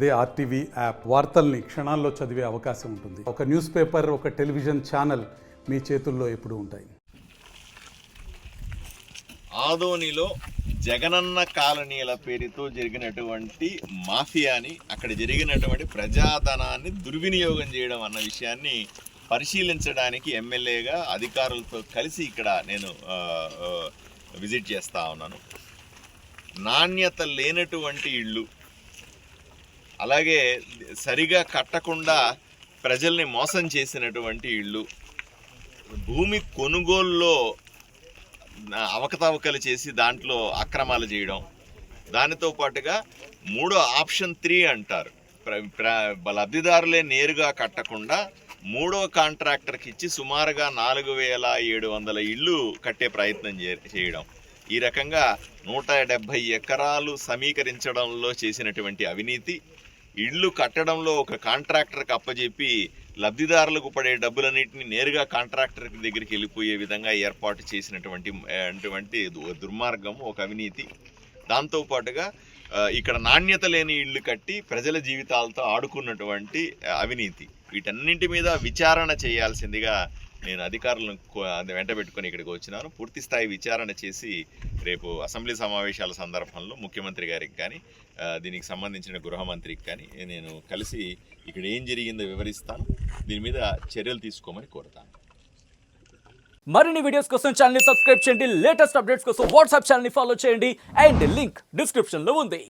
అదే RTV app వార్తల్ని క్షణాల్లో చదివే అవకాశం ఉంటుంది. ఒక న్యూస్ పేపర్, ఒక టెలివిజన్ ఛానల్ మీ చేతుల్లో ఎప్పుడూ ఉంటాయి. ఆదోనిలో జగనన్న కాలనీల పేరుతో జరిగినటువంటి మాఫియాని, అక్కడ జరిగినటువంటి ప్రజాధనాన్ని దుర్వినియోగం చేయడం అన్న విషయాన్ని పరిశీలించడానికి ఎమ్మెల్యేగా అధికారులతో కలిసి ఇక్కడ నేను విజిట్ చేస్తూ ఉన్నాను. నాణ్యత లేనటువంటి ఇళ్ళు, అలాగే సరిగా కట్టకుండా ప్రజల్ని మోసం చేసినటువంటి ఇళ్ళు, భూమి కొనుగోలులో అవకతవకలు చేసి దాంట్లో అక్రమాలు చేయడం, దానితో పాటుగా మూడో ఆప్షన్ 3 అంటారు, లబ్ధిదారులే నేరుగా కట్టకుండా మూడో కాంట్రాక్టర్కి ఇచ్చి సుమారుగా 4700 ఇళ్ళు కట్టే ప్రయత్నం చేయడం. ఈ రకంగా 170 ఎకరాలు సమీకరించడంలో చేసినటువంటి అవినీతి, ఇళ్ళు కట్టడంలో ఒక కాంట్రాక్టర్కి అప్పజెప్పి లబ్ధిదారులకు పడే డబ్బులన్నింటినీ నేరుగా కాంట్రాక్టర్ దగ్గరికి వెళ్ళిపోయే విధంగా ఏర్పాటు చేసినటువంటి దుర్మార్గం, ఒక అవినీతి. దాంతోపాటుగా ఇక్కడ నాణ్యత లేని ఇళ్ళు కట్టి ప్రజల జీవితాలతో ఆడుకున్నటువంటి అవినీతి, వీటన్నింటి మీద విచారణ చేయాల్సిందిగా నేను అధికారులను వెంట పెట్టుకొని ఇక్కడికి వచ్చినాను. పూర్తి స్థాయి విచారణ చేసి రేపు అసెంబ్లీ సమావేశాల సందర్భంలో ముఖ్యమంత్రి గారికి కానీ, దీనికి సంబంధించిన గృహ మంత్రికి కానీ నేను కలిసి ఇక్కడ ఏం జరిగిందో వివరిస్తాను. దీని మీద చర్యలు తీసుకోమని కోరుతాను. మరిన్ని వీడియోస్ కోసం ఛానల్ ని సబ్స్క్రైబ్ చేయండి. లేటెస్ట్ అప్డేట్స్ కోసం వాట్సాప్ ఛానల్ ని ఫాలో చేయండి. అండ్ లింక్ డిస్క్రిప్షన్ లో ఉంది.